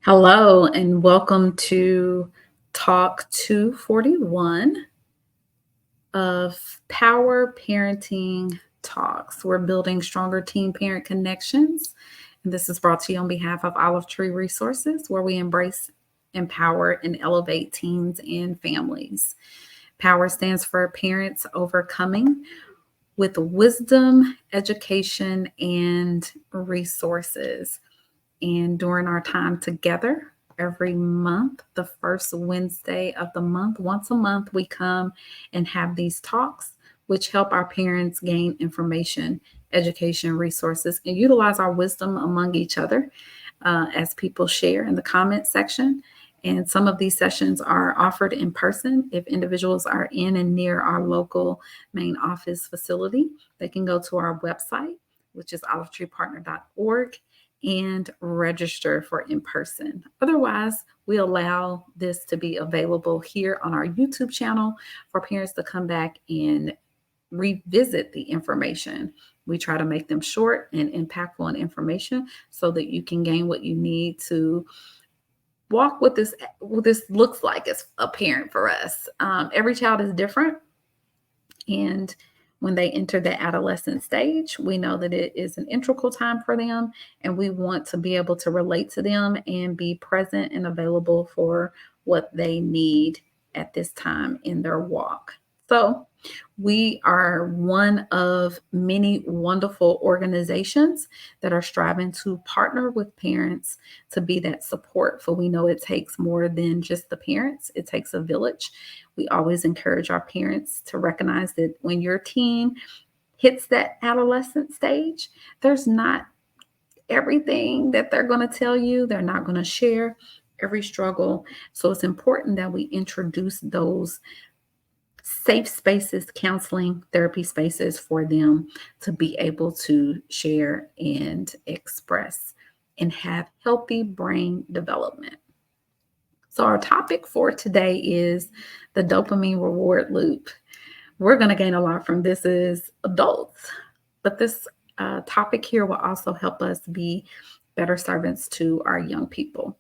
Hello, and welcome to Talk 241 of Power Parenting Talks. We're building stronger teen parent connections. And this is brought to you on behalf of Olive Tree Resources, where we embrace, empower, and elevate teens and families. Power stands for Parents Overcoming with Wisdom, Education, and Resources. And during our time together, every month, the first Wednesday of the month, once a month, we come and have these talks, which help our parents gain information, education, resources, and utilize our wisdom among each other as people share in the comment section. And some of these sessions are offered in person. If individuals are in and near our local main office facility, they can go to our website, which is olivetreepartner.org, and register for in person. Otherwise, we allow this to be available here on our YouTube channel for parents to come back and revisit the information. We try to make them short and impactful in information so that you can gain what you need to walk what this looks like as a parent for us. Every child is different, and when they enter the adolescent stage, we know that it is an integral time for them, and we want to be able to relate to them and be present and available for what they need at this time in their walk. So, we are one of many wonderful organizations that are striving to partner with parents to be that support. For we know it takes more than just the parents, it takes a village. We always encourage our parents to recognize that when your teen hits that adolescent stage, there's not everything that they're going to tell you, they're not going to share every struggle. So it's important that we introduce those safe spaces, counseling, therapy spaces for them to be able to share and express and have healthy brain development. So, our topic for today is the dopamine reward loop. We're going to gain a lot from this as adults, but this topic here will also help us be better servants to our young people.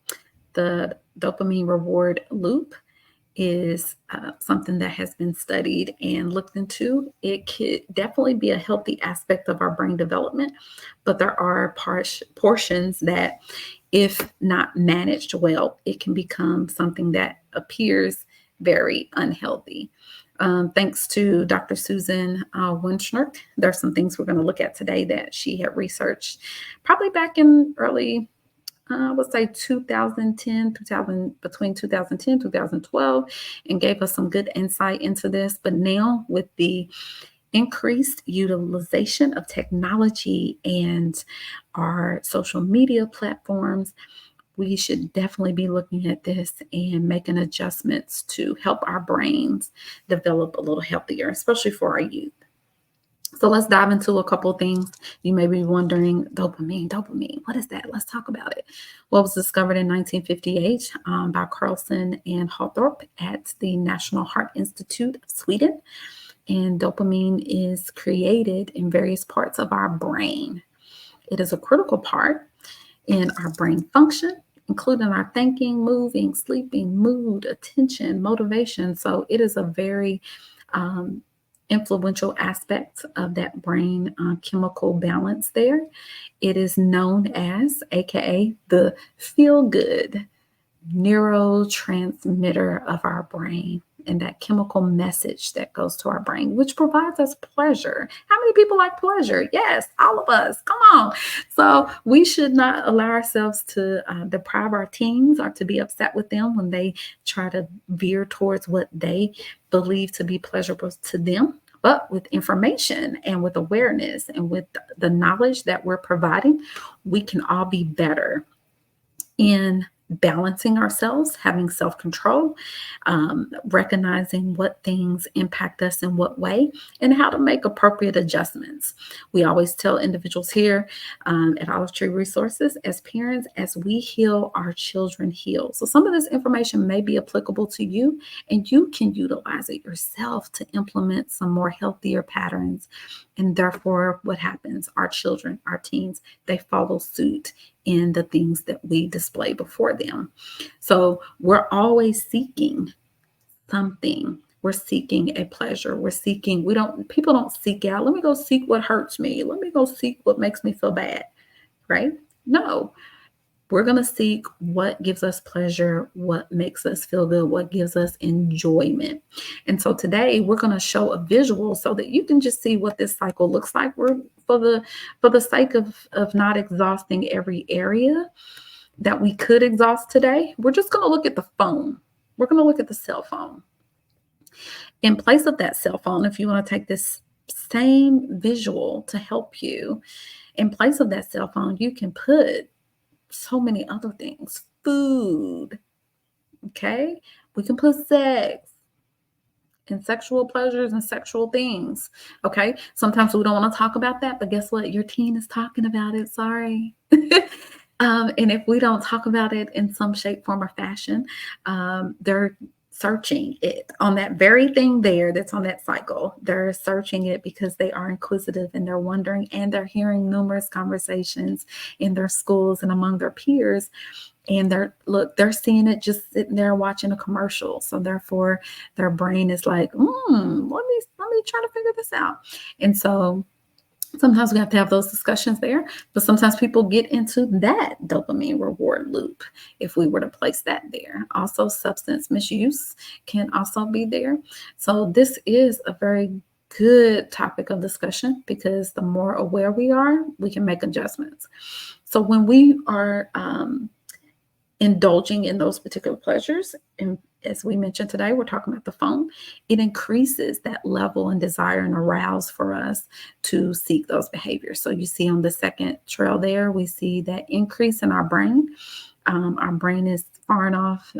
The dopamine reward loop is something that has been studied and looked into. It could definitely be a healthy aspect of our brain development, but there are portions that, if not managed well, it can become something that appears very unhealthy. Thanks to Dr. Susan Winchner, there are some things we're going to look at today that she had researched probably back in early I would say 2010, 2000, between 2010, 2012, and gave us some good insight into this. But now, with the increased utilization of technology and our social media platforms, we should definitely be looking at this and making adjustments to help our brains develop a little healthier, especially for our youth. So let's dive into a couple of things. You may be wondering, dopamine, what is that? Let's talk about it. Well, it was discovered in 1958 by Carlson and Hawthorpe at the National Heart Institute of Sweden. And dopamine is created in various parts of our brain. It is a critical part in our brain function, including our thinking, moving, sleeping, mood, attention, motivation. So it is a very influential aspects of that brain chemical balance there. It is known as, AKA, the feel good neurotransmitter of our brain, and that chemical message that goes to our brain, which provides us pleasure. How many people like pleasure? Yes, all of us. Come on. So we should not allow ourselves to deprive our teens or to be upset with them when they try to veer towards what they believe to be pleasurable to them. But with information and with awareness and with the knowledge that we're providing, we can all be better in balancing ourselves, having self-control, recognizing what things impact us in what way, and how to make appropriate adjustments. We always tell individuals here at Olive Tree Resources, as parents, as we heal, our children heal. So some of this information may be applicable to you, and you can utilize it yourself to implement some more healthier patterns. And therefore, what happens? Our children, our teens, they follow suit in the things that we display before them. So we're always seeking something. We're seeking a pleasure. People don't seek out, let me go seek what hurts me. Let me go seek what makes me feel bad, right? No, we're going to seek what gives us pleasure, what makes us feel good, what gives us enjoyment. And so today we're going to show a visual so that you can just see what this cycle looks like. We're for the sake of not exhausting every area that we could exhaust today, we're just going to look at the phone. We're going to look at the cell phone. In place of that cell phone, if you want to take this same visual to help you, in place of that cell phone, you can put so many other things. Food, okay? We can put sex and sexual pleasures and sexual things, okay? Sometimes we don't want to talk about that, but guess what? Your teen is talking about it. Sorry. And if we don't talk about it in some shape, form, or fashion, they're searching it on that very thing there that's on that cycle. They're searching it because they are inquisitive and they're wondering, and they're hearing numerous conversations in their schools and among their peers. And they're seeing it just sitting there watching a commercial. So therefore their brain is like, let me try to figure this out. And so sometimes we have to have those discussions there, but sometimes people get into that dopamine reward loop if we were to place that there. Also, substance misuse can also be there. So this is a very good topic of discussion because the more aware we are, we can make adjustments. So when we are indulging in those particular pleasures, and as we mentioned today, we're talking about the phone, it increases that level and desire and arouse for us to seek those behaviors. So you see on the second trail there, we see that increase in our brain. Our brain is firing off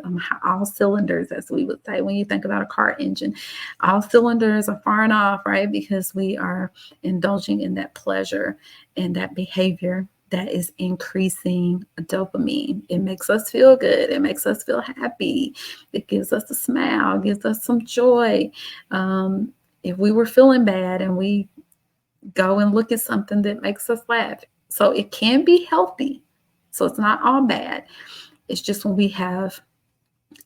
all cylinders, as we would say. When you think about a car engine, all cylinders are firing off, right? Because we are indulging in that pleasure and that behavior that is increasing dopamine. It makes us feel good. It makes us feel happy. It gives us a smile, gives us some joy. If we were feeling bad and we go and look at something that makes us laugh. So it can be healthy. So it's not all bad. It's just when we have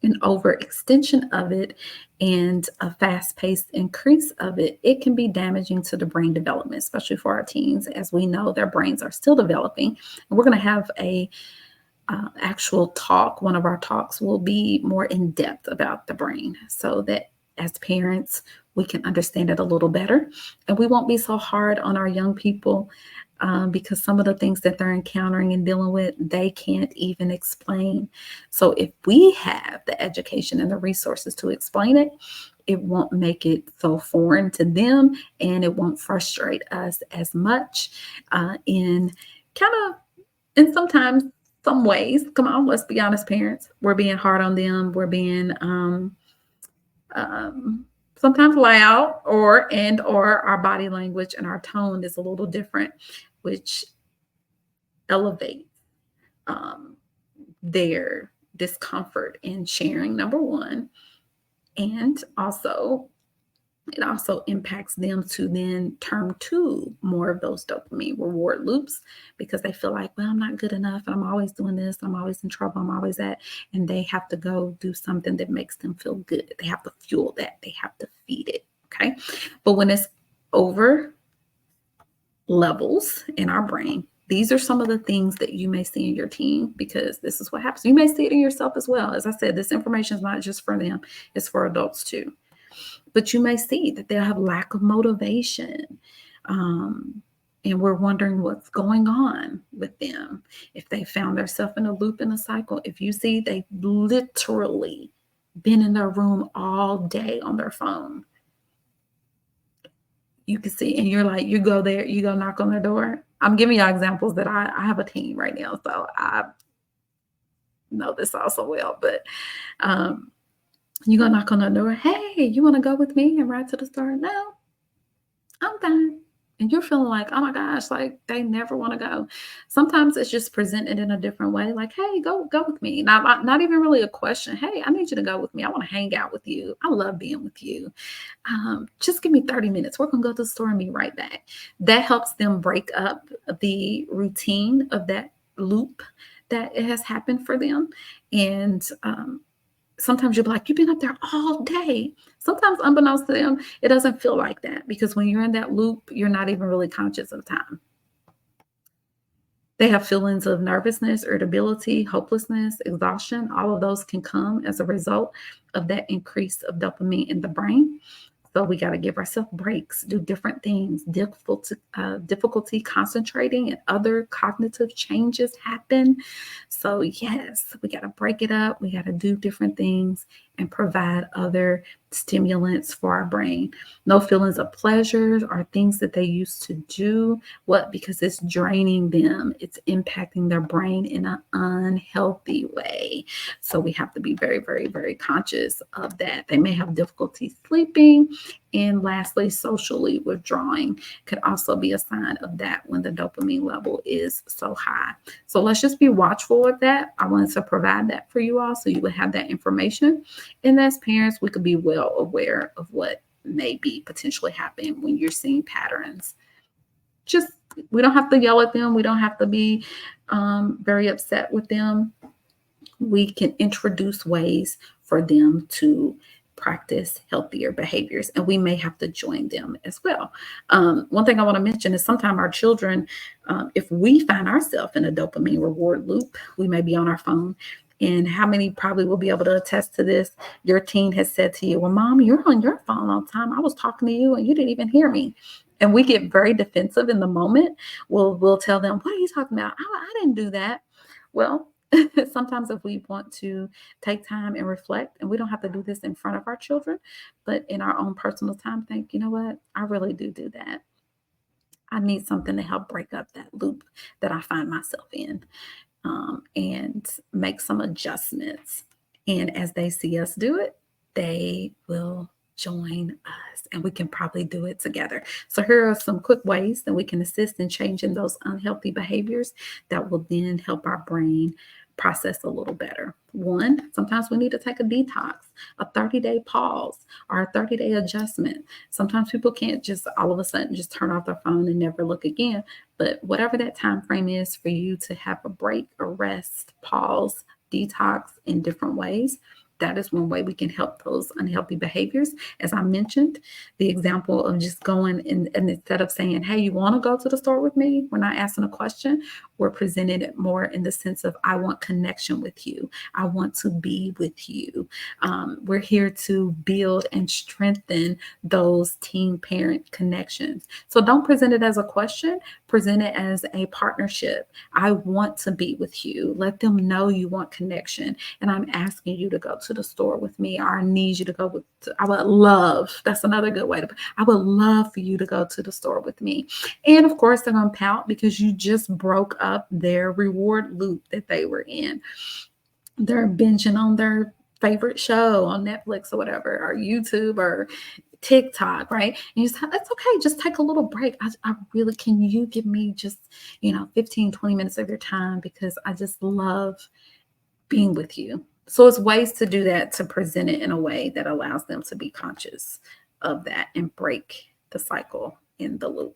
an overextension of it and a fast-paced increase of it, it can be damaging to the brain development, especially for our teens. As we know, their brains are still developing. And we're going to have a actual talk. One of our talks will be more in depth about the brain so that as parents, we can understand it a little better. And we won't be so hard on our young people because some of the things that they're encountering and dealing with, they can't even explain. So if we have the education and the resources to explain it, it won't make it so foreign to them, and it won't frustrate us as much in sometimes some ways. Come on, let's be honest, parents. We're being hard on them. We're being sometimes loud, or our body language and our tone is a little different, which elevates their discomfort in sharing, number one. And also, it also impacts them to then turn to more of those dopamine reward loops because they feel like, well, I'm not good enough. And I'm always doing this. I'm always in trouble. I'm always that. And they have to go do something that makes them feel good. They have to fuel that. They have to feed it. Okay. But when it's over levels in our brain, these are some of the things that you may see in your teen because this is what happens. You may see it in yourself as well. As I said, this information is not just for them. It's for adults too. But you may see that they'll have lack of motivation. And we're wondering what's going on with them. If they found themselves in a loop, in a cycle, if you see they literally been in their room all day on their phone, you can see, and you're like, you go there, you go knock on their door. I'm giving y'all examples that I have a teen right now, so I know this also well, but you go knock on the door. Hey, you want to go with me and ride to the store? No, I'm fine. And you're feeling like, oh my gosh, like they never want to go. Sometimes it's just presented in a different way. Like, hey, go with me. Not even really a question. Hey, I need you to go with me. I want to hang out with you. I love being with you. Just give me 30 minutes. We're going to go to the store and be right back. That helps them break up the routine of that loop that it has happened for them. And sometimes you'll be like, you've been up there all day. Sometimes, unbeknownst to them, it doesn't feel like that because when you're in that loop, you're not even really conscious of time. They have feelings of nervousness, irritability, hopelessness, exhaustion. All of those can come as a result of that increase of dopamine in the brain. So we got to give ourselves breaks, do different things. Difficulty concentrating and other cognitive changes happen. So yes, we got to break it up. We got to do different things and provide other stimulants for our brain. No feelings of pleasures or things that they used to do. What? Because it's draining them. It's impacting their brain in an unhealthy way. So we have to be very, very, very conscious of that. They may have difficulty sleeping. And lastly, socially withdrawing could also be a sign of that when the dopamine level is so high. So let's just be watchful of that. I wanted to provide that for you all so you would have that information. And as parents, we could be well aware of what may be potentially happening when you're seeing patterns. Just, we don't have to yell at them. We don't have to be very upset with them. We can introduce ways for them to practice healthier behaviors, and we may have to join them as well. One thing I want to mention is sometimes our children, if we find ourselves in a dopamine reward loop, we may be on our phone. And how many probably will be able to attest to this? Your teen has said to you, well, Mom, you're on your phone all the time. I was talking to you and you didn't even hear me. And we get very defensive in the moment. We'll tell them, what are you talking about? I didn't do that. Well, sometimes if we want to take time and reflect, and we don't have to do this in front of our children, but in our own personal time, think, you know what? I really do that. I need something to help break up that loop that I find myself in, and make some adjustments. And as they see us do it, they will join us and we can probably do it together. So here are some quick ways that we can assist in changing those unhealthy behaviors that will then help our brain process a little better. One, sometimes we need to take a detox, a 30-day pause, or a 30-day adjustment. Sometimes people can't just all of a sudden just turn off their phone and never look again. But whatever that time frame is for you to have a break, a rest, pause, detox in different ways, that is one way we can help those unhealthy behaviors. As I mentioned, the example of just going and instead of saying, hey, you want to go to the store with me? We're not asking a question. We're presenting it more in the sense of, I want connection with you. I want to be with you. We're here to build and strengthen those teen parent connections. So don't present it as a question, present it as a partnership. I want to be with you. Let them know you want connection. And I'm asking you to go to the store with me, or I need you to go with, I would love, that's another good way to, I would love for you to go to the store with me. And of course, they're going to pout because you just broke up their reward loop that they were in. They're binging on their favorite show on Netflix or whatever, or YouTube or TikTok, right? And you say, that's okay. Just take a little break. I really, can you give me just, 15, 20 minutes of your time because I just love being with you. So it's ways to do that, to present it in a way that allows them to be conscious of that and break the cycle in the loop.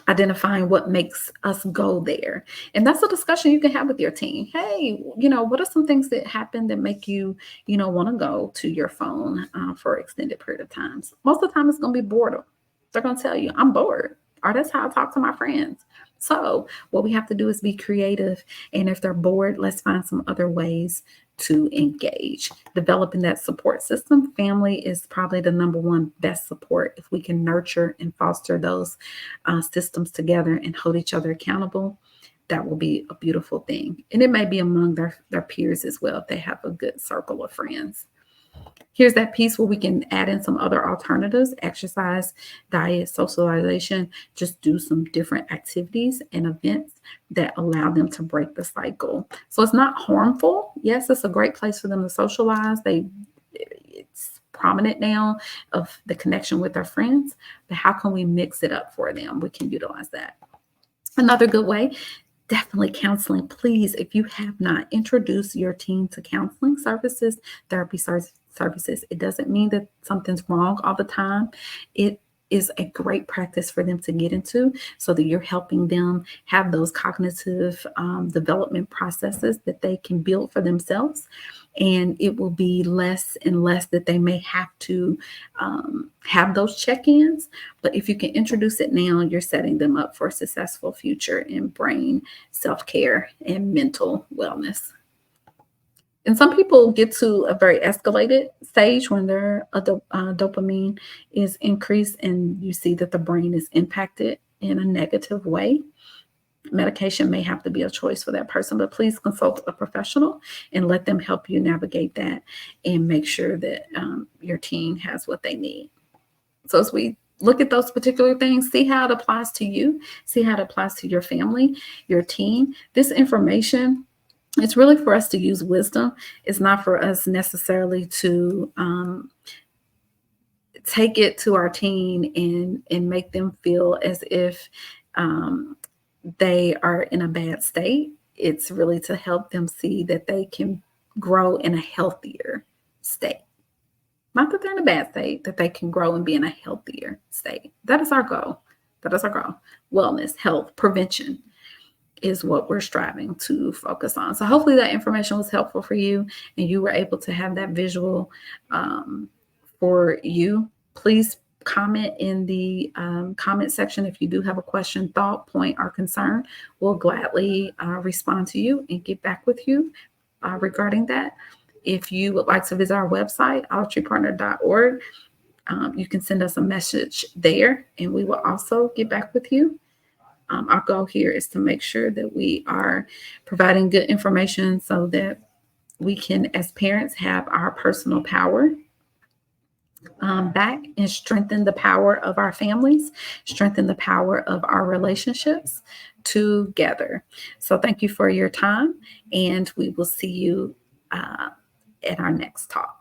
Identifying what makes us go there. And that's a discussion you can have with your team. Hey, what are some things that happen that make you, want to go to your phone for an extended period of times? Most of the time it's going to be boredom. They're going to tell you, I'm bored, or that's how I talk to my friends. So what we have to do is be creative. And if they're bored, let's find some other ways to engage. Developing that support system. Family is probably the number one best support. If we can nurture and foster those systems together and hold each other accountable, that will be a beautiful thing. And it may be among their peers as well if they have a good circle of friends. Here's that piece where we can add in some other alternatives: exercise, diet, socialization. Just do some different activities and events that allow them to break the cycle. So it's not harmful. Yes, it's a great place for them to socialize. It's prominent now of the connection with their friends, but how can we mix it up for them? We can utilize that. Another good way, definitely counseling. Please, if you have not, introduce your teen to counseling services, therapy services. It doesn't mean that something's wrong all the time. It is a great practice for them to get into so that you're helping them have those cognitive development processes that they can build for themselves. And it will be less and less that they may have to have those check ins. But if you can introduce it now, you're setting them up for a successful future in brain self care and mental wellness. And some people get to a very escalated stage when their dopamine is increased and you see that the brain is impacted in a negative way. Medication may have to be a choice for that person, but please consult a professional and let them help you navigate that and make sure that your teen has what they need. So as we look at those particular things, see how it applies to you, see how it applies to your family, your teen. This information, it's really for us to use wisdom. It's not for us necessarily to take it to our teen and make them feel as if they are in a bad state. It's really to help them see that they can grow in a healthier state. Not that they're in a bad state, that they can grow and be in a healthier state. That is our goal. That is our goal. Wellness, health, prevention is what we're striving to focus on. So hopefully that information was helpful for you and you were able to have that visual for you. Please comment in the comment section if you do have a question, thought, point, or concern. We'll gladly respond to you and get back with you regarding that. If you would like to visit our website, OutreachPartner.org, you can send us a message there and we will also get back with you. Our goal here is to make sure that we are providing good information so that we can, as parents, have our personal power back and strengthen the power of our families, strengthen the power of our relationships together. So thank you for your time, and we will see you at our next talk.